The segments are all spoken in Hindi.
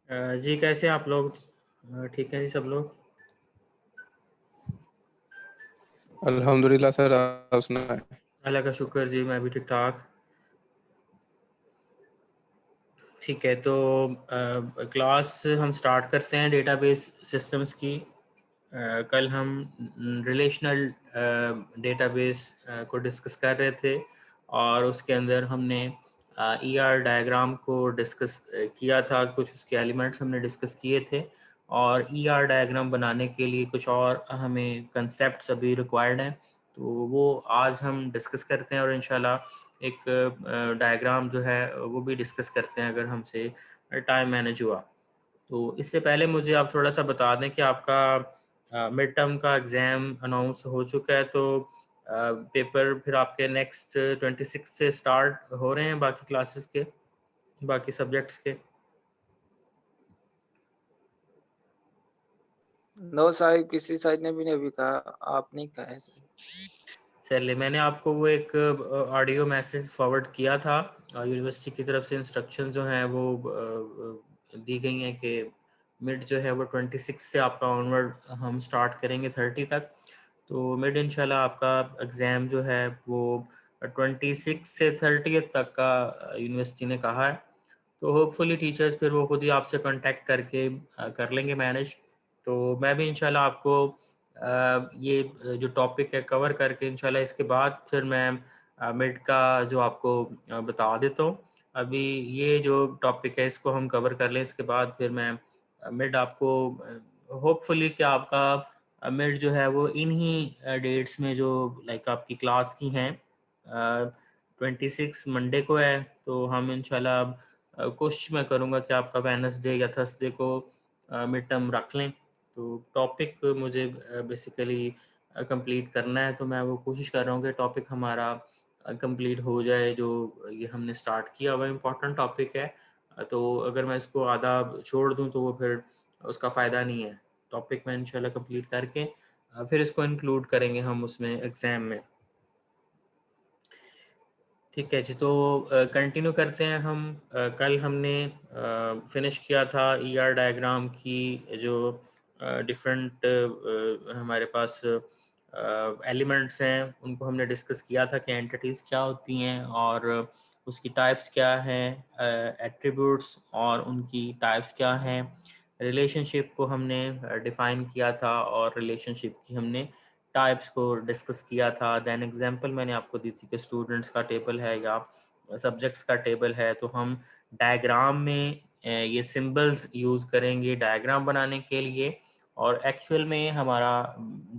जी कैसे हैं आप लोग? ठीक है जी सब लोग। अल्हम्दुलिल्लाह सर, आप सुनाएं। अल्लाह का शुक्र जी, मैं भी ठीक ठाक। ठीक है, तो क्लास हम स्टार्ट करते हैं डेटाबेस सिस्टम्स की। कल हम रिलेशनल डेटाबेस को डिस्कस कर रहे थे और उसके अंदर हमने ईआर डायग्राम को डिस्कस किया था। कुछ उसके एलिमेंट्स हमने डिस्कस किए थे और ईआर डायग्राम बनाने के लिए कुछ और हमें कंसेप्ट्स अभी रिक्वायर्ड हैं, तो वो आज हम डिस्कस करते हैं और इंशाल्लाह एक डायग्राम जो है वो भी डिस्कस करते हैं अगर हमसे टाइम मैनेज हुआ। तो इससे पहले मुझे आप थोड़ा सा बता दें कि आपका मिड टर्म का एग्ज़ाम अनाउंस हो चुका है, तो पेपर फिर आपके नेक्स्ट 26 से स्टार्ट हो रहे हैं बाकी क्लासेस के, बाकी सब्जेक्ट्स के। नो साहिब, किसी साहिब ने भी नहीं अभी कहा। आपने ही कहा है सर। चलिए, मैंने आपको वो एक ऑडियो मैसेज फॉरवर्ड किया था। यूनिवर्सिटी की तरफ से इंस्ट्रक्शन जो हैं वो दी गई हैं कि मिड जो है वो 26 से आपका ऑनवर्ड हम स्टार्ट करेंगे 30 तक। तो मिड इंशाल्लाह आपका एग्ज़ाम जो है वो 26 से 30 तक का यूनिवर्सिटी ने कहा है। तो होपफुली टीचर्स फिर वो खुद ही आपसे कांटेक्ट करके कर लेंगे मैनेज। तो मैं भी इंशाल्लाह आपको ये जो टॉपिक है कवर करके इंशाल्लाह इसके बाद फिर मैं मिड का जो आपको बता देता हूँ। अभी ये जो टॉपिक है इसको हम कवर कर लें, इसके बाद फिर मैं मिड आपको होपफुली कि आपका मिड जो है वो इन्हीं डेट्स में जो लाइक आपकी क्लास की हैं 26 मंडे को है, तो हम इंशाल्लाह कोशिश मैं करूँगा कि आपका वेडनेसडे या थर्सडे को मिड टर्म रख लें। तो टॉपिक मुझे बेसिकली कंप्लीट करना है, तो मैं वो कोशिश कर रहा हूँ कि टॉपिक हमारा कंप्लीट हो जाए। जो ये हमने स्टार्ट किया हुआ इम्पोर्टेंट टॉपिक है, तो अगर मैं इसको आधा छोड़ दूँ तो वो फिर उसका फ़ायदा नहीं है। टॉपिक मैं इंशाल्लाह कंप्लीट करके फिर इसको इंक्लूड करेंगे हम उसमें एग्ज़ाम में। ठीक है जी, तो कंटिन्यू करते हैं हम। कल हमने फिनिश किया था ईआर डायग्राम की जो डिफरेंट हमारे पास एलिमेंट्स हैं उनको हमने डिस्कस किया था कि एंटिटीज़ क्या होती हैं और उसकी टाइप्स क्या हैं, एट्रीब्यूट्स और उनकी टाइप्स क्या हैं। रिलेशनशिप को हमने डिफ़ाइन किया था और रिलेशनशिप की हमने टाइप्स को डिस्कस किया था। देन एग्जांपल मैंने आपको दी थी कि स्टूडेंट्स का टेबल है या सब्जेक्ट्स का टेबल है, तो हम डायग्राम में ये सिंबल्स यूज़ करेंगे डायग्राम बनाने के लिए। और एक्चुअल में हमारा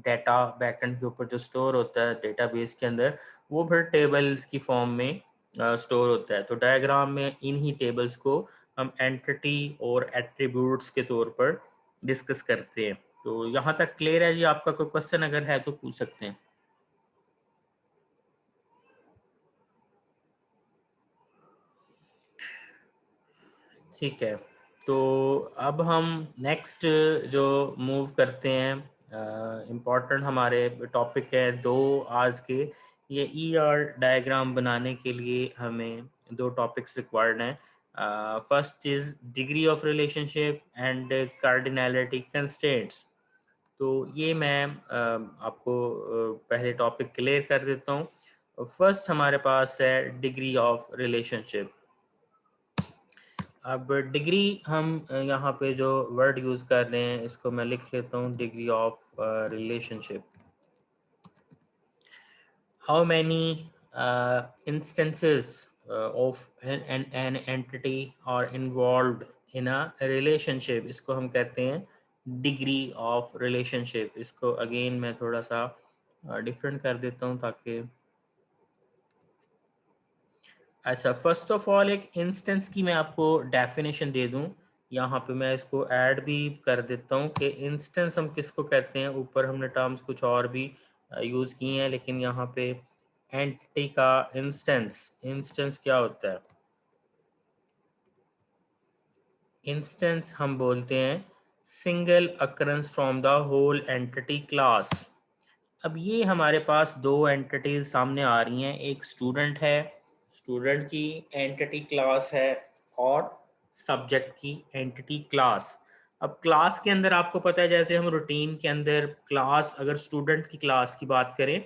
डाटा बैकएंड के ऊपर जो स्टोर होता है डेटाबेस के अंदर, वो फिर टेबल्स की फॉर्म में स्टोर होता है। तो डायग्राम में इन्हीं टेबल्स को हम एंटिटी और एट्रीब्यूट्स के तौर पर डिस्कस करते हैं। तो यहाँ तक क्लियर है जी? आपका कोई क्वेश्चन अगर है तो पूछ सकते हैं। ठीक है, तो अब हम नेक्स्ट जो मूव करते हैं, इम्पोर्टेंट हमारे टॉपिक है दो आज के। ये ईआर डायग्राम बनाने के लिए हमें दो टॉपिक्स रिक्वायर्ड हैं। First is degree of relationship and cardinality constraints. तो ये मैं आपको पहले टॉपिक क्लियर कर देता हूँ। फर्स्ट हमारे पास है डिग्री ऑफ रिलेशनशिप। अब डिग्री हम यहाँ पे जो वर्ड यूज़ कर रहे हैं इसको मैं लिख लेता हूँ, degree of relationship. How many instances of an entity are involved in a relationship, इसको हम कहते हैं डिग्री ऑफ रिलेशनशिप। इसको अगेन मैं थोड़ा सा डिफरेंट कर देता हूँ ताकि अच्छा, फर्स्ट ऑफ ऑल एक इंस्टेंस की मैं आपको डेफिनेशन दे दूं। यहाँ पे मैं इसको ऐड भी कर देता हूँ कि इंस्टेंस हम किसको कहते हैं। ऊपर हमने टर्म्स कुछ और भी यूज़ किए हैं, लेकिन यहाँ पे एंटिटी का इंस्टेंस, इंस्टेंस क्या होता है? इंस्टेंस हम बोलते हैं single occurrence from the whole entity class. अब ये हमारे पास दो एंटिटीज सामने आ रही हैं, एक स्टूडेंट है, स्टूडेंट की एंटिटी क्लास है, और सब्जेक्ट की एंटिटी क्लास। अब क्लास के अंदर आपको पता है, जैसे हम रूटीन के अंदर क्लास, अगर स्टूडेंट की क्लास की बात करें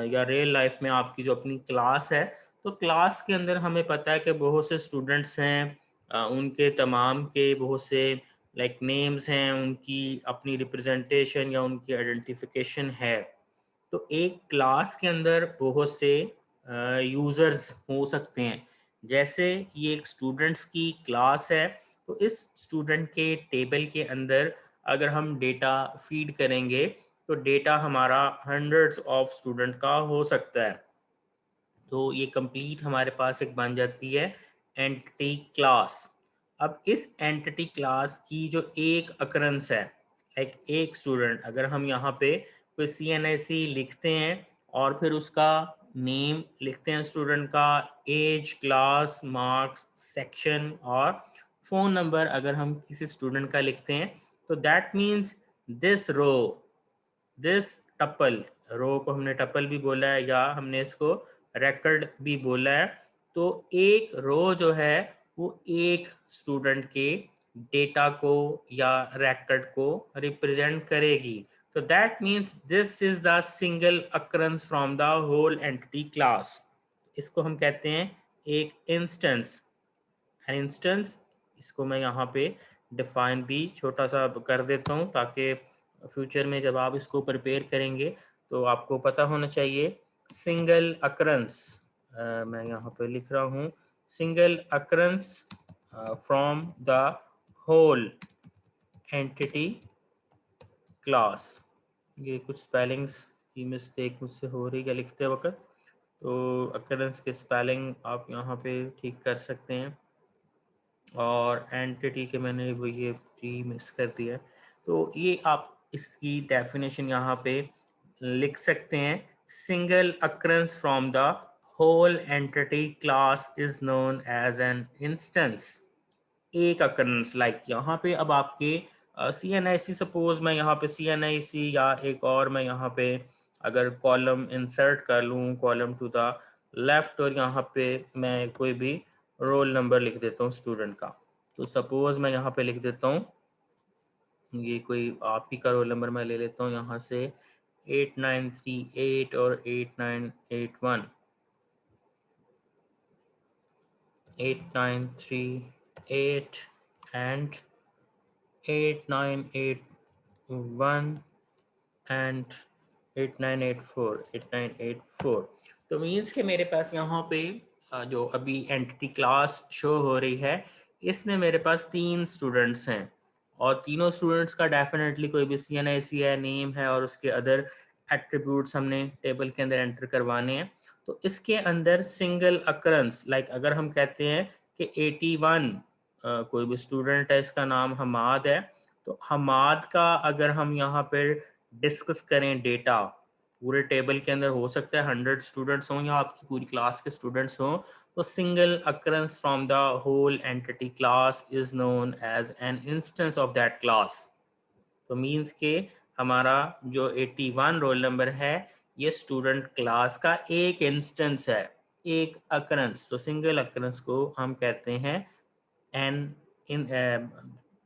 या रियल लाइफ में आपकी जो अपनी क्लास है, तो क्लास के अंदर हमें पता है कि बहुत से स्टूडेंट्स हैं, उनके तमाम के बहुत से लाइक नेम्स हैं, उनकी अपनी रिप्रेजेंटेशन या उनकी आइडेंटिफिकेशन है। तो एक क्लास के अंदर बहुत से यूज़र्स हो सकते हैं। जैसे ये एक स्टूडेंट्स की क्लास है, तो इस स्टूडेंट के टेबल के अंदर अगर हम डेटा फीड करेंगे तो डेटा हमारा हंड्रेड्स ऑफ स्टूडेंट का हो सकता है। तो ये कंप्लीट हमारे पास एक बन जाती है एंटिटी क्लास। अब इस एंटिटी क्लास की जो एक अकरेंस है, लाइक एक स्टूडेंट, अगर हम यहाँ पे कोई CNIC लिखते हैं और फिर उसका नेम लिखते हैं स्टूडेंट का, एज, क्लास, मार्क्स, सेक्शन और फ़ोन नंबर अगर हम किसी स्टूडेंट का लिखते हैं, तो that means this row, this tuple, row को हमने टपल भी बोला है या हमने इसको रेकॉर्ड भी बोला है। तो एक रो जो है वो एक स्टूडेंट के डेटा को या रेकॉर्ड को रिप्रेजेंट करेगी। तो that means this is the single occurrence from the whole entity class. इसको हम कहते हैं एक इंस्टेंस। इंस्टेंस, इसको मैं यहाँ पे डिफाइन भी छोटा सा कर देता हूँ ताकि फ्यूचर में जब आप इसको प्रिपेयर करेंगे तो आपको पता होना चाहिए। सिंगल अकरेंस, मैं यहाँ पे लिख रहा हूँ single occurrence from the whole entity class. ये कुछ स्पेलिंग्स की मिस्टेक मुझसे हो रही है लिखते वक्त, तो अकरेंस के स्पेलिंग आप यहाँ पे ठीक कर सकते हैं। और एंटिटी के मैंने वो ये जी मिस कर दिया है, तो ये आप इसकी डेफिनेशन यहाँ पे लिख सकते हैं। Single occurrence from the whole entity class is known as an instance. एक अकरेंस, लाइक यहाँ पे अब आपके CNIC, सपोज मैं यहाँ पे CNIC या एक और मैं यहाँ पे अगर कॉलम इंसर्ट कर लूँ, कॉलम टू द लेफ्ट, और यहाँ पे मैं कोई भी रोल नंबर लिख देता हूँ स्टूडेंट का। तो सपोज मैं यहाँ पे लिख देता हूँ, ये कोई आप ही का रोल नंबर मैं ले लेता हूँ यहाँ से 8938 और 8981, 8938 and 8981 एंड 8984। तो मीन्स कि मेरे पास यहाँ पे जो अभी एंटिटी क्लास शो हो रही है, इसमें मेरे पास 3 स्टूडेंट्स हैं और तीनों स्टूडेंट्स का डेफिनेटली कोई भी CNIC है, नेम है और उसके अदर एट्रीब्यूट्स हमने टेबल के अंदर एंटर करवाने हैं। तो इसके अंदर सिंगल अकरेंस, लाइक अगर हम कहते हैं कि 81 कोई भी स्टूडेंट है, इसका नाम हमाद है, तो हमाद का अगर हम यहाँ पे डिस्कस करें डेटा, पूरे टेबल के अंदर हो सकता है 100 स्टूडेंट्स हों या आपकी पूरी क्लास के स्टूडेंट्स हों, तो single occurrence from the whole entity class is known as an instance of that class. तो मीन्स के हमारा जो 81 रोल नंबर है, ये स्टूडेंट क्लास का एक इंस्टेंस है, एक अकरेंस। तो सिंगल अकरेंस को हम कहते हैं एन इन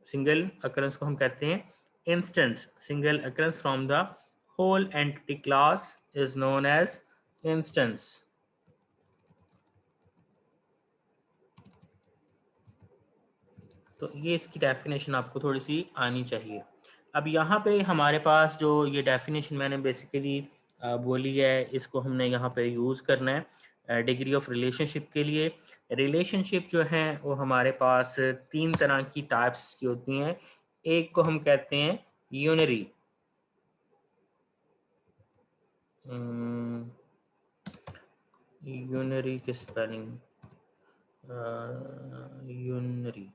सिंगल अकरेंस को हम कहते हैं instance. Single occurrence from the whole entity class is known as instance. तो ये इसकी डेफिनेशन आपको थोड़ी सी आनी चाहिए। अब यहाँ पे हमारे पास जो ये डेफिनेशन मैंने बेसिकली बोली है, इसको हमने यहाँ पे यूज़ करना है डिग्री ऑफ रिलेशनशिप के लिए। रिलेशनशिप जो है वो हमारे पास 3 तरह की टाइप्स की होती हैं। एक को हम कहते हैं यूनरी, यूनरी की स्पेलिंग यूनरी,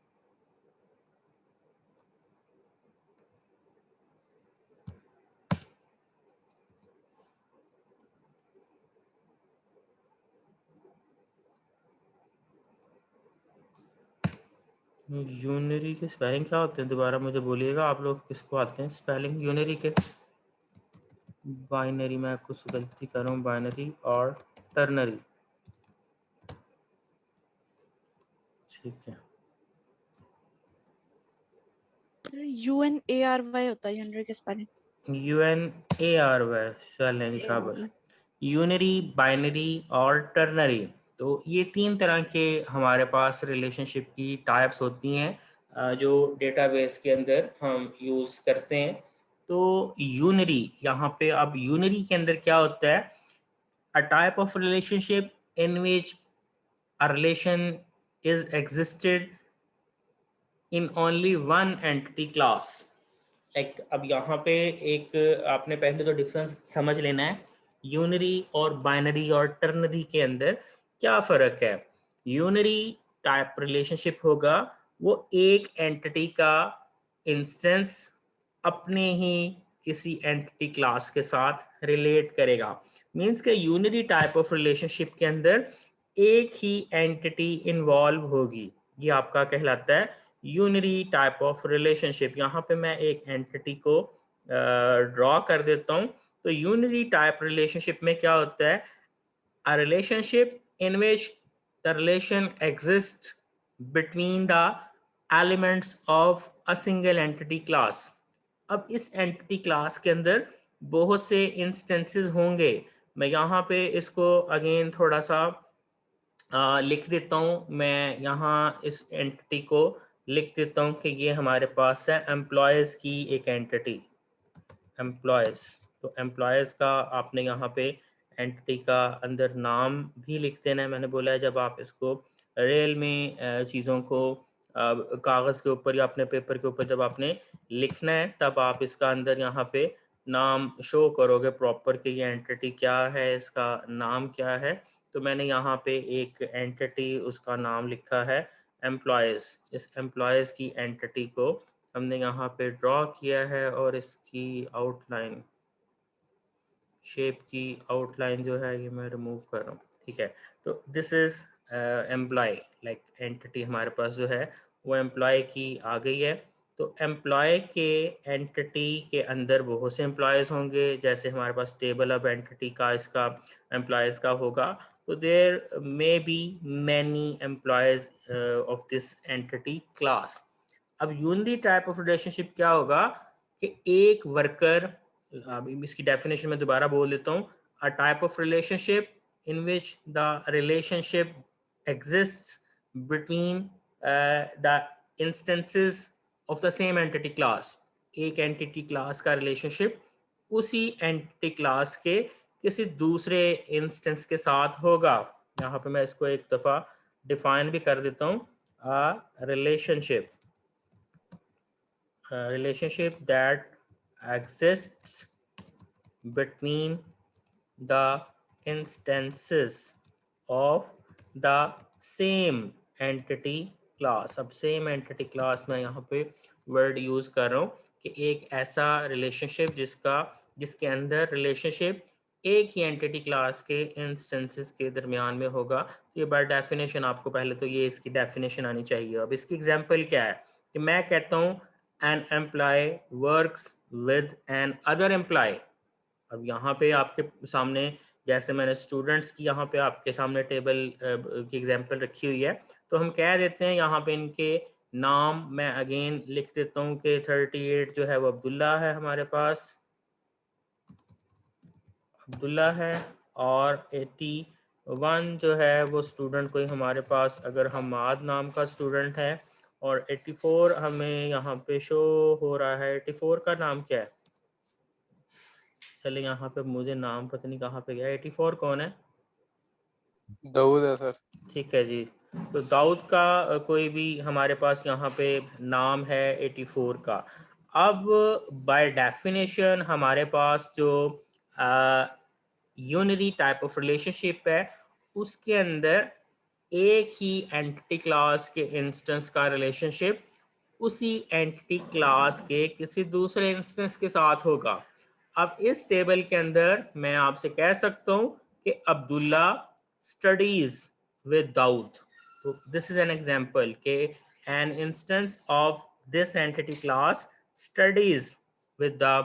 यूनरी के स्पेलिंग क्या होते हैं दोबारा मुझे बोलिएगा, आप लोग किसको आते हैं स्पेलिंग यूनरी के? बाइनरी, मैं कुछ गलती कर रहा हूँ, बाइनरी और टर्नरी, ठीक है। UNARY होता है यूनरी के स्पेलिंग। UNARY, चलें शाबाश। यूनरी, बाइनरी और टर्नरी, तो ये 3 तरह के हमारे पास रिलेशनशिप की टाइप्स होती हैं जो डेटाबेस के अंदर हम यूज़ करते हैं। तो यूनरी, यहाँ पे अब यूनरी के अंदर क्या होता है, a type of relationship in which a relation is existed in only one entity class। Like अब यहाँ पे एक आपने पहले तो डिफरेंस समझ लेना है, यूनरी और बाइनरी और टर्नरी के अंदर क्या फ़र्क है। यूनरी टाइप रिलेशनशिप होगा वो एक एंटिटी का इंस्टेंस अपने ही किसी एंटिटी क्लास के साथ रिलेट करेगा। मीन्स के यूनरी टाइप ऑफ रिलेशनशिप के अंदर एक ही एंटिटी इन्वॉल्व होगी, ये आपका कहलाता है यूनरी टाइप ऑफ रिलेशनशिप। यहाँ पे मैं एक एंटिटी को ड्रॉ कर देता हूँ। तो यूनरी टाइप रिलेशनशिप में क्या होता है, a relationship in which the relation exists between the elements of a single entity class। अब इस एंटिटी क्लास के अंदर बहुत से इंस्टेंसेस होंगे। मैं यहाँ पे इसको अगेन थोड़ा सा लिख देता हूँ। मैं यहाँ इस एंटिटी को लिख देता हूँ कि ये हमारे पास है एम्प्लॉयज़ की एक एंटिटी, एम्प्लॉयज़। तो एम्प्लॉयज़ का आपने यहाँ पे एंटिटी का अंदर नाम भी लिख देना है। मैंने बोला है जब आप इसको रेल में चीज़ों को कागज़ के ऊपर या अपने पेपर के ऊपर जब आपने लिखना है तब आप इसका अंदर यहाँ पे नाम शो करोगे प्रॉपर कि ये एंटिटी क्या है, इसका नाम क्या है। तो मैंने यहाँ पे एक एंटिटी, उसका नाम लिखा है एम्प्लॉयज़। इस एम्प्लॉयज़ की एंटिटी को हमने यहाँ पे ड्रॉ किया है और इसकी आउटलाइन, शेप की आउटलाइन जो है ये मैं रिमूव कर रहा हूँ, ठीक है। तो this is employee, like entity हमारे पास जो है वो एम्प्लॉय की आ गई है। तो एम्प्लॉय के एंटिटी के अंदर बहुत से एम्प्लॉयज़ होंगे, जैसे हमारे पास टेबल ऑफ एंटिटी का इसका एम्प्लॉयज़ का होगा। तो there may be many employees of this entity class. अब यूनरी टाइप ऑफ रिलेशनशिप क्या होगा कि एक वर्कर, अब इसकी डेफिनेशन में दोबारा बोल देता हूँ, अ type of relationship in which the relationship exists between the instances of the same entity class. एक एंटिटी क्लास का रिलेशनशिप उसी एंटिटी क्लास के किसी दूसरे इंस्टेंस के साथ होगा। यहाँ पे मैं इसको एक दफ़ा डिफाइन भी कर देता हूँ, a relationship, relationship that exists between the instances of the same entity class। अब same entity class मैं यहाँ पे वर्ड यूज़ कर रहा हूँ कि एक ऐसा रिलेशनशिप जिसके अंदर रिलेशनशिप एक ही एंटिटी क्लास के इंस्टेंसेस के दरमियान में होगा। ये बाय डेफिनेशन आपको पहले तो ये इसकी डेफिनेशन आनी चाहिए। अब इसकी एग्जांपल क्या है कि मैं कहता हूँ an employee works with an other employee। अब यहाँ पे आपके सामने, जैसे मैंने स्टूडेंट्स की यहाँ पे आपके सामने टेबल की एग्जांपल रखी हुई है, तो हम कह देते हैं यहाँ पे इनके नाम मैं अगेन लिख देता हूँ कि 38 जो है वो अब्दुल्ला है हमारे पास, अब्दुल्ला है, और 81 जो है वो स्टूडेंट कोई हमारे पास अगर हमाद नाम का स्टूडेंट है, और 84 हमें यहाँ पे शो हो रहा है। 84 का नाम क्या है, चले यहाँ पे मुझे नाम पता नहीं कहाँ पे गया। 84 कौन है? दाऊद है सर। ठीक है जी, तो दाऊद का कोई भी हमारे पास यहाँ पे नाम है 84 का। अब बाय डेफिनेशन हमारे पास जो यूनरी टाइप ऑफ रिलेशनशिप है उसके अंदर एक ही एंटिटी क्लास के इंस्टेंस का रिलेशनशिप उसी एंटिटी क्लास के किसी दूसरे इंस्टेंस के साथ होगा। अब इस टेबल के अंदर मैं आपसे कह सकता हूँ कि Abdullah studies with Daud। So this is an example के an instance of this entity class studies with the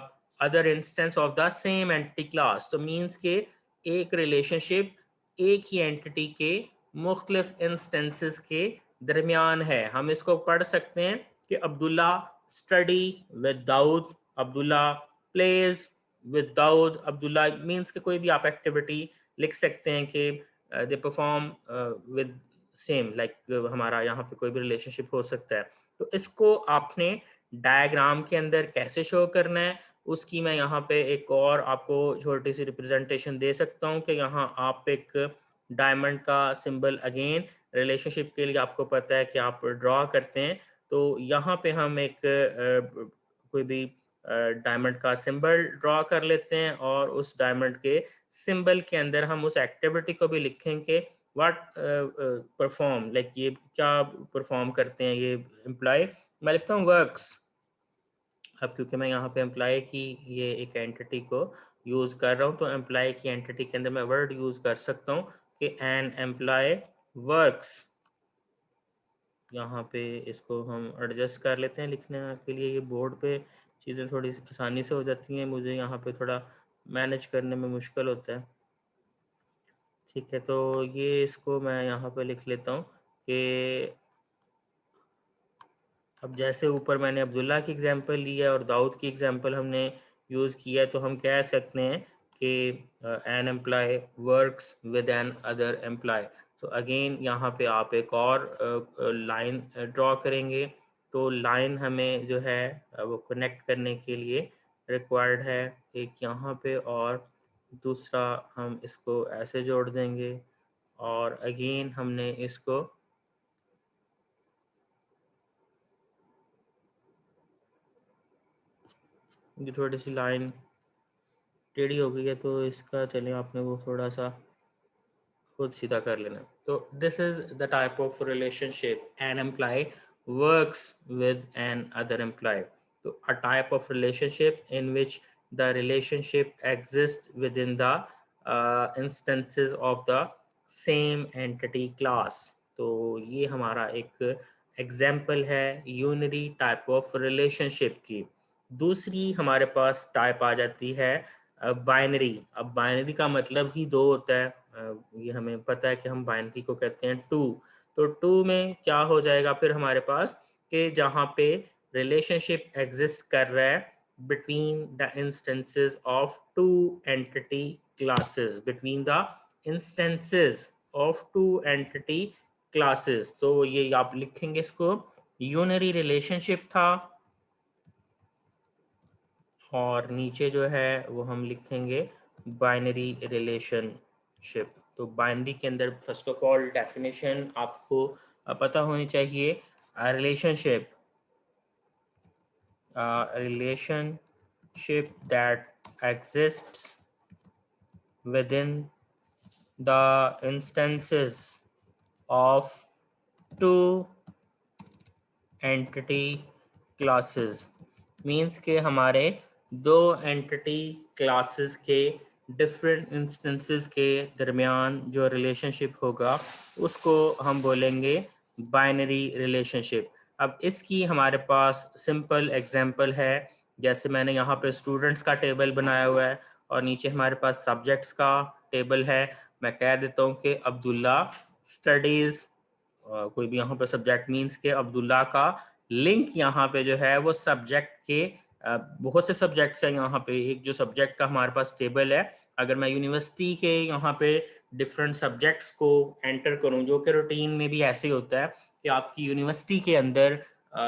other instance of the same entity class। तो means के एक relationship एक ही entity के मुख्तलिफ instances के दरमियान है। हम इसको पढ़ सकते हैं कि Abdullah study with Daud Abdullah, plays with Daud Abdullah means कि कोई भी आप एक्टिविटी लिख सकते हैं कि they perform with same like हमारा यहाँ पे कोई भी रिलेशनशिप हो सकता है। तो इसको आपने डायग्राम के अंदर कैसे शो करना है उसकी मैं यहाँ पे एक और आपको छोटी सी रिप्रेजेंटेशन दे सकता हूँ कि यहाँ आप एक डायमंड का सिंबल अगेन रिलेशनशिप के लिए आपको पता है कि आप ड्रॉ करते हैं। तो यहाँ पे हम एक कोई भी डायमंड का सिंबल ड्रॉ कर लेते हैं और उस डायमंड के सिंबल के अंदर हम उस एक्टिविटी को भी लिखेंगे व्हाट परफॉर्म लाइक ये क्या परफॉर्म करते हैं ये एम्प्लॉय। मैं लिखता हूँ वर्क्स। अब क्योंकि मैं यहाँ पे एम्प्लॉय की ये एक एंटिटी को यूज़ कर रहा हूँ तो एम्प्लॉय की एंटिटी के अंदर मैं वर्ड यूज़ कर सकता हूँ कि एन एम्प्लॉय वर्क्स। यहाँ पे इसको हम एडजस्ट कर लेते हैं लिखने के लिए। ये बोर्ड पे चीज़ें थोड़ी आसानी से हो जाती हैं, मुझे यहाँ पे थोड़ा मैनेज करने में मुश्किल होता है। ठीक है, तो ये इसको मैं यहाँ पे लिख लेता हूँ कि अब जैसे ऊपर मैंने अब्दुल्ला की एग्जांपल ली है और दाऊद की एग्जांपल हमने यूज़ किया है तो हम कह सकते हैं कि an employee works with N other employee. तो अगेन यहाँ पे आप एक और लाइन ड्रॉ करेंगे। तो लाइन हमें जो है वो कनेक्ट करने के लिए रिक्वायर्ड है एक यहाँ पे और दूसरा हम इसको ऐसे जोड़ देंगे और अगेन हमने इसको ये थोड़ी सी लाइन टेढ़ी हो गई है तो इसका चलें आपने वो थोड़ा सा खुद सीधा कर लेना। तो this is the type of relationship an employee works with N other employee. तो a type of relationship in which the relationship exist within the instances of the same entity class. तो ये हमारा एक एग्जाम्पल है यूनरी टाइप ऑफ रिलेशनशिप की। दूसरी हमारे पास टाइप आ जाती है बाइनरी। अब बाइनरी का मतलब ही दो होता है, ये हमें पता है कि हम बाइनरी को कहते हैं टू। तो टू में क्या हो जाएगा फिर हमारे पास कि जहाँ पे रिलेशनशिप एग्जिस्ट कर रहा है between the instances of to entity classes, between the instances of to entity classes. तो ये आप लिखेंगे इसको यूनरी रिलेशनशिप था और नीचे जो है वो हम लिखेंगे बाइनरी रिलेशनशिप। तो बाइनरी के अंदर फर्स्ट ऑफ ऑल डेफिनेशन आपको पता होनी चाहिए। Relationship relationship that exists within the instances of two entity classes means के हमारे दो एंटिटी क्लासेस के डिफरेंट इंस्टेंसेस के दरमियान जो रिलेशनशिप होगा उसको हम बोलेंगे बाइनरी रिलेशनशिप। अब इसकी हमारे पास सिंपल एग्जांपल है, जैसे मैंने यहाँ पे स्टूडेंट्स का टेबल बनाया हुआ है और नीचे हमारे पास सब्जेक्ट्स का टेबल है। मैं कह देता हूँ कि अब्दुल्ला स्टडीज़, कोई भी यहाँ पे सब्जेक्ट मीन्स के अब्दुल्ला का लिंक यहाँ पे जो है वो सब्जेक्ट के बहुत से सब्जेक्ट्स हैं यहाँ पे। एक जो सब्जेक्ट का हमारे पास टेबल है, अगर मैं यूनिवर्सिटी के यहाँ पे डिफरेंट सब्जेक्ट्स को एंटर करूँ, जो कि रूटीन में भी ऐसे होता है कि आपकी यूनिवर्सिटी के अंदर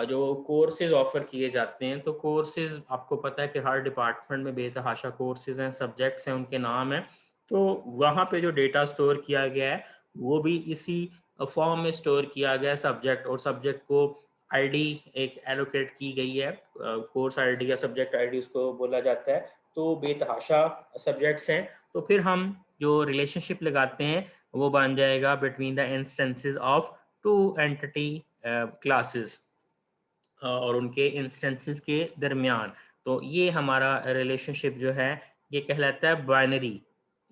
जो कोर्सेज ऑफर किए जाते हैं, तो कोर्सेज आपको पता है कि हर डिपार्टमेंट में बेतहाशा कोर्सेज हैं, सब्जेक्ट्स हैं, उनके नाम हैं। तो वहाँ पे जो डेटा स्टोर किया गया है वो भी इसी फॉर्म में स्टोर किया गया सब्जेक्ट, और सब्जेक्ट को आईडी एक एलोकेट की गई है, कोर्स आईडी या सब्जेक्ट आईडी उसको बोला जाता है। तो बेतहाशा सब्जेक्ट्स हैं। तो फिर हम जो रिलेशनशिप लगाते हैं वो बन जाएगा between the instances of to entity classes और उनके इंस्टेंसेस के दरमियान। तो ये हमारा रिलेशनशिप जो है ये कहलाता है बाइनरी,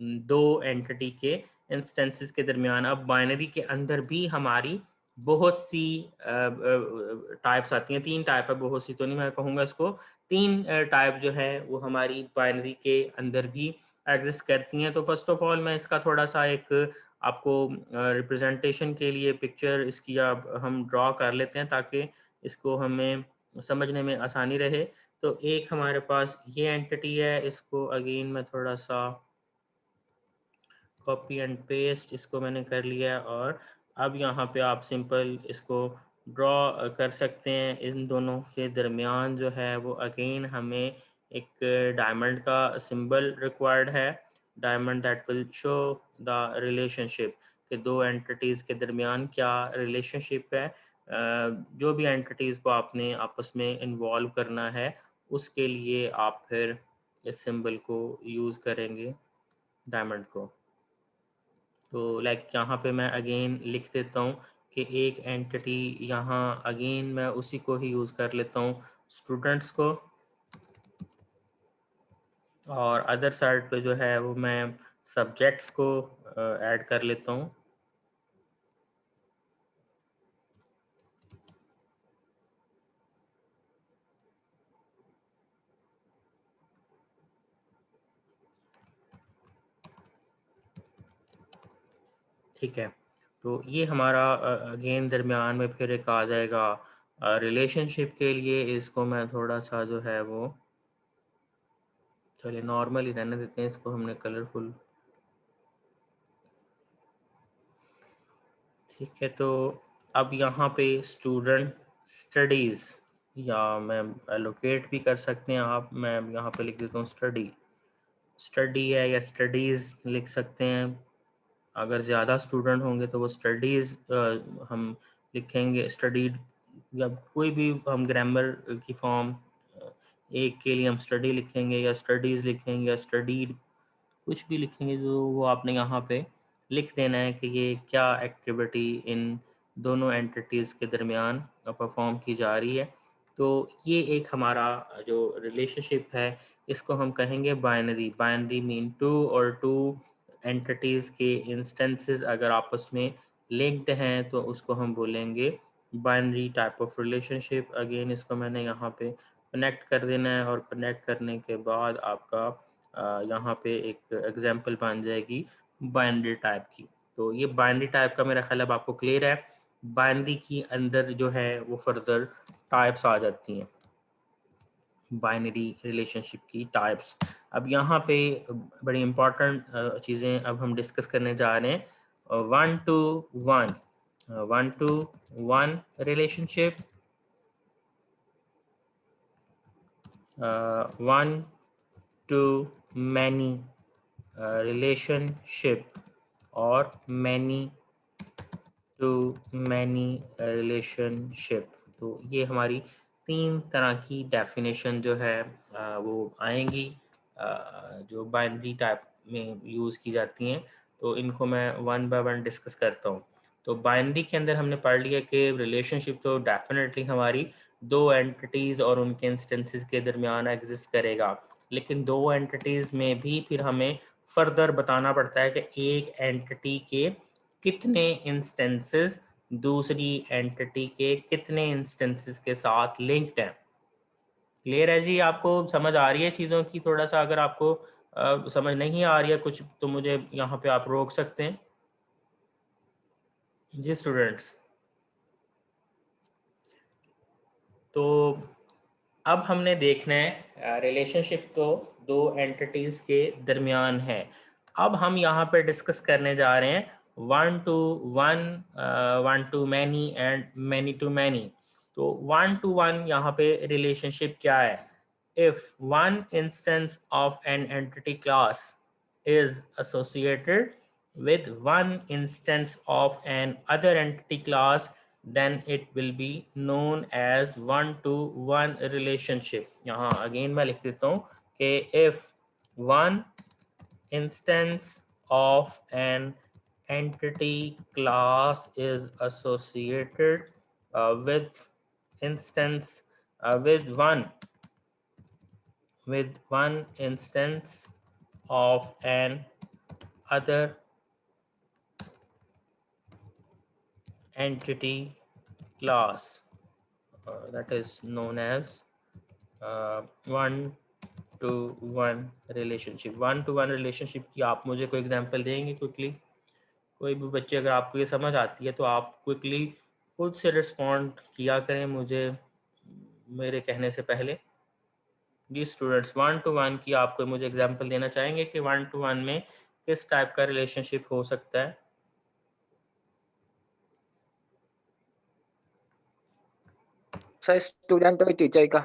दो एंटिटी के इंस्टेंसेस के दरमियान। अब बाइनरी के अंदर भी हमारी बहुत सी टाइप्स आती हैं, तीन टाइप है, बहुत सी तो नहीं मैं कहूँगा इसको, तीन टाइप जो है वो हमारी बाइनरी के अंदर भी एग्जिस्ट करती हैं। तो फर्स्ट ऑफ ऑल मैं इसका थोड़ा सा एक आपको रिप्रेजेंटेशन के लिए पिक्चर इसकी हम ड्रॉ कर लेते हैं ताकि इसको हमें समझने में आसानी रहे। तो एक हमारे पास ये एंटिटी है, इसको अगेन मैं थोड़ा सा कॉपी एंड पेस्ट इसको मैंने कर लिया, और अब यहाँ पे आप सिंपल इसको ड्रॉ कर सकते हैं। इन दोनों के दरमियान जो है वो अगेन हमें एक डायमंड का सिंबल रिक्वायर्ड है, diamond that will show the relationship कि दो एंटिटीज़ के दरमियान क्या रिलेशनशिप है। जो भी एंटिटीज़ को आपने आपस में इन्वॉल्व करना है उसके लिए आप फिर इस सिंबल को यूज़ करेंगे, डायमंड को। तो लाइक यहाँ पे मैं अगेन लिख देता हूँ कि एक एंटिटी, यहाँ अगेन मैं उसी को ही यूज़ कर लेता हूँ, स्टूडेंट्स को, और अदर साइड पे जो है वो मैं सब्जेक्ट्स को ऐड कर लेता हूँ। ठीक है, तो ये हमारा अगेन दरमियान में फिर एक आ जाएगा रिलेशनशिप के लिए। इसको मैं थोड़ा सा जो है वो, चलिए नॉर्मल ही रहने देते हैं, इसको हमने कलरफुल। ठीक है, तो अब यहाँ पे स्टूडेंट स्टडीज़, या मैं एलोकेट भी कर सकते हैं आप, मैं यहाँ पे लिख देता हूँ स्टडी, स्टडी है या स्टडीज़ लिख सकते हैं। अगर ज़्यादा स्टूडेंट होंगे तो वो स्टडीज़ हम लिखेंगे, स्टडीड, या कोई भी हम ग्रामर की फॉर्म, एक के लिए हम स्टडी लिखेंगे या स्टडीज़ लिखेंगे या स्टडीड, कुछ भी लिखेंगे जो वो आपने यहाँ पे लिख देना है कि ये क्या एक्टिविटी इन दोनों एंटिटीज़ के दरमियान परफॉर्म की जा रही है। तो ये एक हमारा जो रिलेशनशिप है इसको हम कहेंगे बाइनरी। बाइनरी मीन टू और टू एंटिटीज़ के इंस्टेंसेस अगर आपस में लिंक्ड हैं तो उसको हम बोलेंगे binary type of relationship. Again इसको मैंने यहाँ पे कनेक्ट कर देना है, और कनेक्ट करने के बाद आपका यहाँ पे एक एग्जांपल बन जाएगी बाइनरी टाइप की। तो ये बाइनरी टाइप का मेरा ख्याल अब आपको क्लियर है। बाइनरी की अंदर जो है वो फर्दर टाइप्स आ जाती हैं, बाइनरी रिलेशनशिप की टाइप्स। अब यहाँ पे बड़ी इंपॉर्टेंट चीज़ें अब हम डिस्कस करने जा रहे हैं। 1-to-1, 1-to-1 relationship, 1-to-many relationship, और मैनी टू मैनी रिलेशनशिप। तो ये हमारी तीन तरह की डेफिनेशन जो है वो आएंगी जो बाइनरी टाइप में यूज़ की जाती हैं। तो इनको मैं वन बाय वन डिस्कस करता हूँ। तो बाइनरी के अंदर हमने पढ़ लिया कि रिलेशनशिप तो डेफिनेटली हमारी दो एंटिटीज़ और उनके इंस्टेंसेस के दरमियान एग्जिस्ट करेगा, लेकिन दो एंटिटीज़ में भी फिर हमें फर्दर बताना पड़ता है कि एक एंटिटी के कितने इंस्टेंसेस दूसरी एंटिटी के कितने इंस्टेंसेस के साथ लिंक्ड हैं। क्लियर है जी? आपको समझ आ रही है चीज़ों की? थोड़ा सा अगर आपको समझ नहीं आ रही है कुछ तो मुझे यहाँ पे आप रोक सकते हैं जी स्टूडेंट्स। तो अब हमने देखना है रिलेशनशिप तो दो एंटिटीज के दरमियान है। अब हम यहाँ पे डिस्कस करने जा रहे हैं 1-to-1, 1-to-many एंड many-to-many। तो 1-to-1 यहाँ पे रिलेशनशिप क्या है? If one instance of an entity class is associated with one instance of an other entity class, then it will be known as 1-to-1 relationship। यहाँ अगेन मैं लिख देता हूँ कि if one instance of an entity class is associated with instance with one instance of an other entity class, that is known as 1-to-1 relationship. 1-to-1 relationship की आप मुझे कोई एग्जांपल देंगे क्विकली? कोई भी बच्चे, अगर आपको ये समझ आती है तो आप क्विकली खुद से रिस्पॉन्ड किया करें, मुझे मेरे कहने से पहले। जी स्टूडेंट्स, 1-to-1 की आप कोई मुझे एग्जांपल देना चाहेंगे कि 1-to-1 में किस टाइप का रिलेशनशिप हो सकता है? सर स्टूडेंट और टीचर का।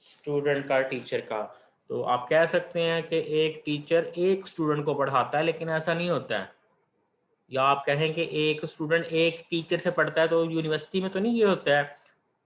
स्टूडेंट का टीचर का। तो आप कह सकते हैं कि एक टीचर एक स्टूडेंट को पढ़ाता है, लेकिन ऐसा नहीं होता है। या आप कहें कि एक स्टूडेंट एक टीचर से पढ़ता है, तो यूनिवर्सिटी में तो नहीं ये होता है।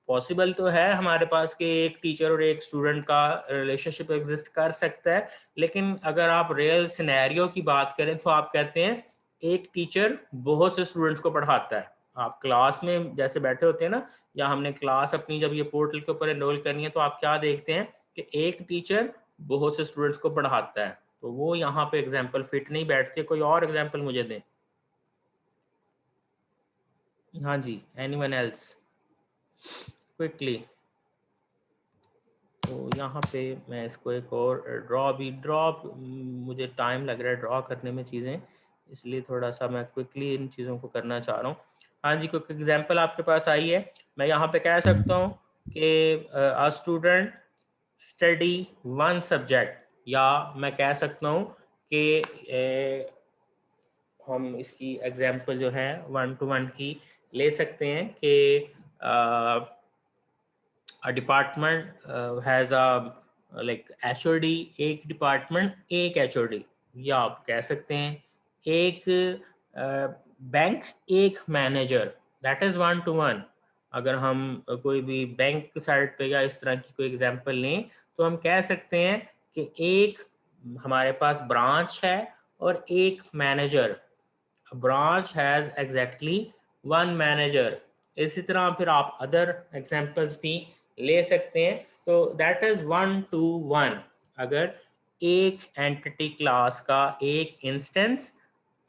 पॉसिबल तो है हमारे पास कि एक टीचर और एक स्टूडेंट का रिलेशनशिप एग्जिस्ट कर सकता है, लेकिन अगर आप रियल सिनेरियो की बात करें तो आप कहते हैं एक टीचर बहुत से स्टूडेंट्स को पढ़ाता है। आप क्लास में जैसे बैठे होते हैं ना, या हमने क्लास अपनी जब ये पोर्टल के ऊपर एनरोल करनी है, तो आप क्या देखते हैं कि एक टीचर बहुत से स्टूडेंट्स को पढ़ाता है, तो वो यहाँ पे एग्जाम्पल फिट नहीं बैठती। कोई और एग्जाम्पल मुझे दें। हाँ जी, एनीवन एल्स क्विकली। तो यहाँ पे मैं इसको एक और ड्रॉ मुझे टाइम लग रहा है ड्रॉ करने में चीज़ें, इसलिए थोड़ा सा मैं क्विकली इन चीज़ों को करना चाह रहा हूँ। हाँ जी, कोई एग्जांपल आपके पास आई है? मैं यहाँ पे कह सकता हूँ कि a student study one subject, या मैं कह सकता हूँ कि हम इसकी एग्जांपल जो है 1-to-1 की ले सकते हैं कि a department has a like HOD, एक डिपार्टमेंट एक HOD, या आप कह सकते हैं एक बैंक एक मैनेजर, दैट इज 1-to-1। अगर हम कोई भी बैंक साइड पे या इस तरह की कोई एग्जांपल लें, तो हम कह सकते हैं कि एक हमारे पास ब्रांच है और एक manager. Branch has exactly one manager. इसी तरह फिर आप अदर एग्जांपल्स भी ले सकते हैं। तो दैट इज 1-to-1। अगर एक एंटिटी क्लास का एक इंस्टेंस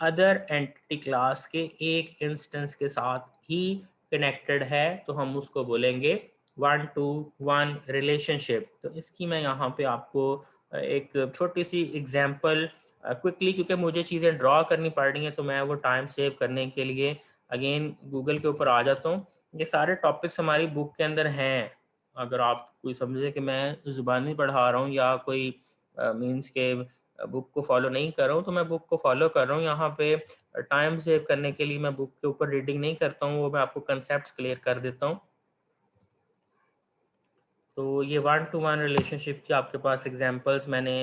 अदर एंटिटी क्लास के एक इंस्टेंस के साथ ही कनेक्टेड है, तो हम उसको बोलेंगे 1-to-1 रिलेशनशिप। तो इसकी मैं यहाँ पे आपको एक छोटी सी एग्जांपल क्विकली, क्योंकि मुझे चीज़ें ड्रॉ करनी पड़ रही हैं, तो मैं वो टाइम सेव करने के लिए अगेन गूगल के ऊपर आ जाता हूँ। ये सारे टॉपिक्स हमारी बुक के अंदर हैं। अगर आप कोई समझे कि मैं ज़ुबानी पढ़ा रहा हूँ या कोई मीन्स के बुक को फॉलो नहीं कर रहा हूँ, तो मैं बुक को फॉलो कर रहा हूँ। यहाँ पे टाइम सेव करने के लिए मैं बुक के ऊपर रीडिंग नहीं करता हूँ, वो मैं आपको कंसेप्ट क्लियर कर देता हूँ। तो ये 1-to-1 रिलेशनशिप की आपके पास एग्जांपल्स मैंने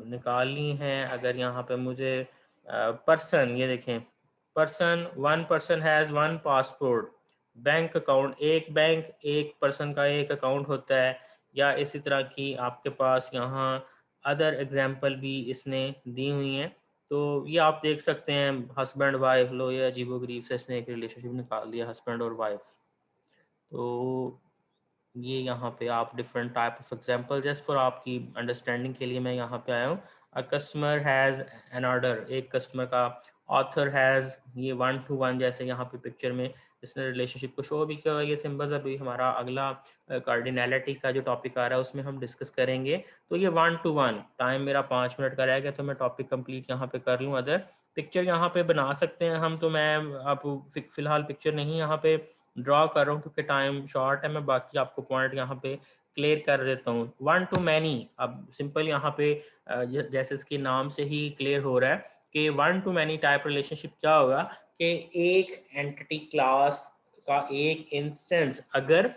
निकाल ली हैं। अगर यहाँ पे मुझे पर्सन, ये देखें, person, one person has one passport. Bank account, एक बैंक एक पर्सन का एक अकाउंट होता है। या इसी तरह की आपके पास यहाँ अदर एग्जांपल भी इसने दी हुई हैं। तो ये आप देख सकते हैं, हस्बैंड वाइफ, लो ये अजीबोगरीब से इसने एक रिलेशनशिप निकाल दिया, हस्बैंड और वाइफ। तो ये यहाँ पे आप different type of example just for आपकी अंडरस्टैंडिंग के लिए मैं यहाँ पे आया हूँ। A customer has an order, एक कस्टमर का। ऑथर हैज़, ये 1-to-1 जैसे यहाँ पे पिक्चर में इसने रिलेशनशिप को शो भी किया हुआ है। ये सिंबल्स अभी हमारा अगला कार्डिनैलिटी का जो टॉपिक आ रहा है उसमें हम डिस्कस करेंगे। तो ये 1-to-1, टाइम मेरा 5 मिनट का रह गया, तो मैं टॉपिक कंप्लीट यहाँ पे कर लूँ। अदर पिक्चर यहाँ पे बना सकते हैं हम, तो मैं आप फिलहाल पिक्चर नहीं यहाँ पे ड्रॉ कर रहा हूँ क्योंकि टाइम शॉर्ट है। मैं बाकी आपको पॉइंट यहाँ पे क्लियर कर देता हूँ। 1-to-many, अब सिंपल यहाँ पे जैसे इसके नाम से ही क्लियर हो रहा है कि 1-to-many टाइप रिलेशनशिप क्या होगा कि एक एंटिटी क्लास का एक इंस्टेंस अगर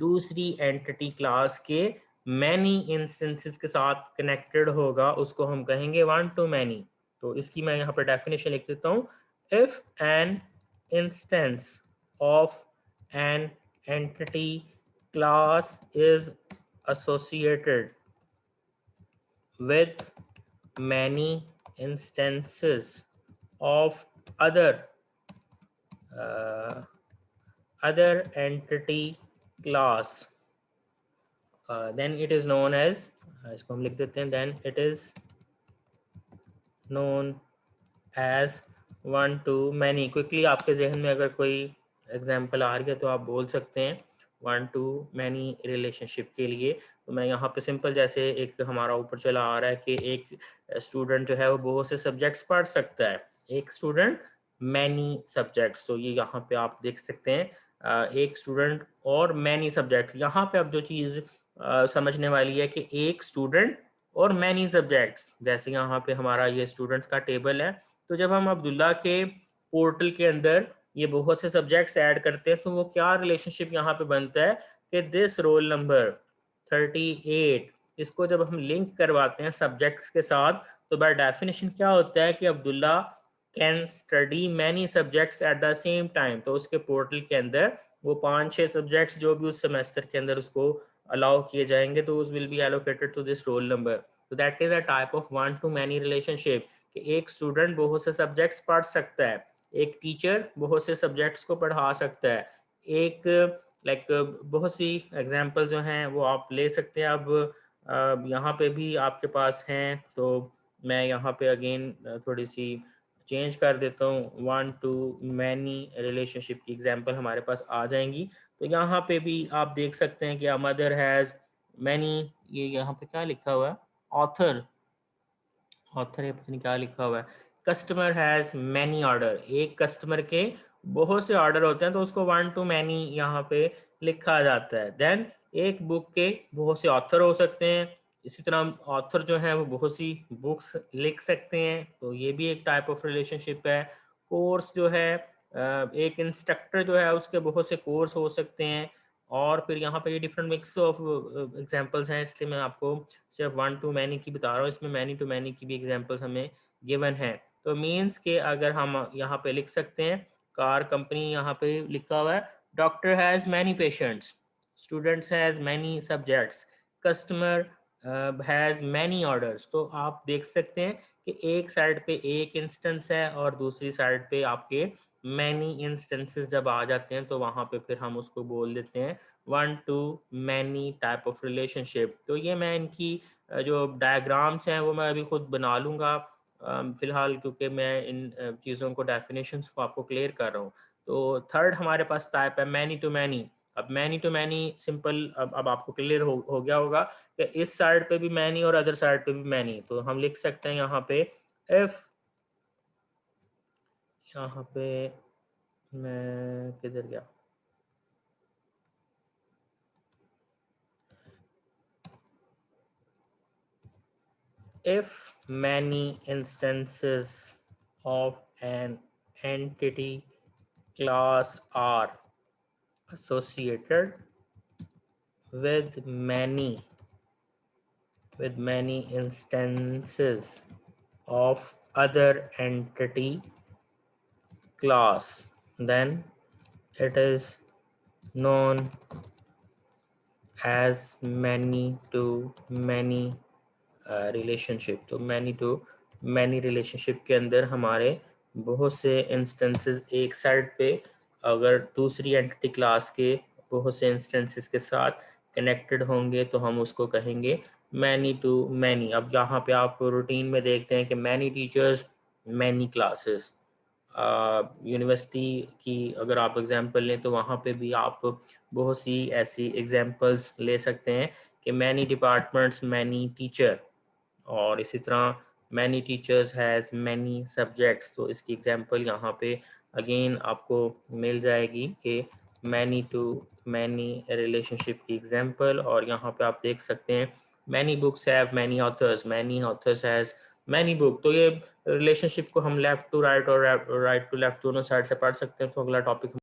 दूसरी एंटिटी क्लास के मैनी इंस्टेंसेस के साथ कनेक्टेड होगा, उसको हम कहेंगे 1-to-many। तो इसकी मैं यहाँ पर डेफिनेशन लिख देता हूँ। If an instance of an entity class is associated with many instances of other entity class, then it is known as, इसको हम लिख देते हैं, then it is known as 1-to-many। Quickly आपके जहन में अगर कोई एग्जाम्पल आ रही है तो आप बोल सकते हैं 1-to-many रिलेशनशिप के लिए। तो मैं यहाँ पे सिंपल जैसे एक हमारा ऊपर चला आ रहा है कि एक स्टूडेंट जो है वो बहुत से सब्जेक्ट्स पढ़ सकता है, एक स्टूडेंट मैनी सब्जेक्ट्स। तो ये यहाँ पे आप देख सकते हैं एक स्टूडेंट और मैनी सब्जेक्ट। यहाँ पे अब जो चीज़ समझने वाली है कि एक स्टूडेंट और मैनी सब्जेक्ट्स, जैसे यहाँ पे हमारा ये स्टूडेंट्स का टेबल है, तो जब हम अब्दुल्ला के पोर्टल के अंदर ये बहुत से सब्जेक्ट्स ऐड करते हैं तो वो क्या रिलेशनशिप यहाँ पे बनता है कि दिस रोल नंबर 38, इसको जब हम लिंक करवाते हैं सब्जेक्ट्स के साथ तो बाय डेफिनेशन क्या होता है कि Abdullah can study many subjects at the same time. तो उसके पोर्टल के अंदर वो 5-6 सब्जेक्ट्स जो भी उस सेमेस्टर के अंदर उसको अलाउ किए जाएंगे तो उस will be allocated to this roll number. तो that is a type of one to many relationship कि एक स्टूडेंट बहुत से सब्जेक्ट्स पढ़ सकता है, एक टीचर बहुत से सब्जेक्ट्स को पढ़ा सकता है। एक बहुत सी एग्जांपल जो हैं वो आप ले सकते हैं। अब यहाँ पे भी आपके पास हैं तो मैं यहाँ पे अगेन थोड़ी सी चेंज कर देता हूँ। वन टू मैनी रिलेशनशिप की एग्जांपल हमारे पास आ जाएंगी। तो यहाँ पे भी आप देख सकते हैं कि अ मदर हैज़ मैनी, ये यहाँ पे क्या लिखा हुआ है, ऑथर ये पता नहीं क्या लिखा हुआ है। कस्टमर हैज़ मैनी ऑर्डर, एक कस्टमर के बहुत से ऑर्डर होते हैं तो उसको वन टू मैनी यहाँ पे लिखा जाता है। देन एक बुक के बहुत से ऑथर हो सकते हैं, इसी तरह ऑथर जो है वो बहुत सी बुक्स लिख सकते हैं, तो ये भी एक टाइप ऑफ रिलेशनशिप है। कोर्स जो है एक इंस्ट्रक्टर जो है उसके बहुत से कोर्स हो सकते हैं। और फिर यहाँ पे ये डिफरेंट मिक्स ऑफ एग्जांपल्स हैं, इसलिए मैं आपको सिर्फ वन टू मैनी की बता रहा हूँ, इसमें मैनी टू मैनी की भी एग्जांपल्स हमें गिवन है। तो मीन्स के अगर हम यहाँ पे लिख सकते हैं कार कंपनी, यहाँ पे लिखा हुआ है doctor has many patients, students has many subjects, customer has many orders. तो आप देख सकते हैं कि एक साइड पे एक इंस्टेंस है और दूसरी साइड पे आपके मैनी इंस्टेंसेस जब आ जाते हैं तो वहाँ पे फिर हम उसको बोल देते हैं one to many type of relationship. तो ये मैं इनकी जो डायग्राम्स हैं वो मैं अभी खुद बना लूँगा फिलहाल, क्योंकि मैं इन चीज़ों को डेफिनेशंस को आपको क्लियर कर रहा हूँ। तो थर्ड हमारे पास टाइप है मैनी टू मैनी। अब मैनी टू मैनी सिंपल, अब आपको क्लियर हो गया होगा कि इस साइड पे भी मैनी और अदर साइड पे भी मैनी। तो हम लिख सकते हैं यहाँ पे इफ, यहाँ पे मैं किधर गया, if many instances of an entity class are associated with many instances of other entity class, then it is known as many to many relationship. तो मैनी टू मैनी रिलेशनशिप के अंदर हमारे बहुत से इंस्टेंसेस एक साइड पे अगर दूसरी एंटिटी क्लास के बहुत से इंस्टेंसेस के साथ कनेक्टेड होंगे तो हम उसको कहेंगे मैनी टू मैनी। अब यहाँ पे आप रूटीन में देखते हैं कि many teachers many classes. University की अगर आप एग्जांपल लें तो वहाँ पे भी आप बहुत सी ऐसी एग्जांपल्स ले सकते हैं कि मैनी डिपार्टमेंट्स मैनी टीचर, और इसी तरह many teachers has many subjects. तो इसकी एग्जांपल यहाँ पे अगेन आपको मिल जाएगी कि मैनी टू मैनी रिलेशनशिप की एग्जांपल। और यहाँ पे आप देख सकते हैं many books have many authors has many book. तो ये रिलेशनशिप को हम लेफ्ट टू राइट और राइट टू लेफ्ट दोनों साइड से पढ़ सकते हैं। तो अगला टॉपिक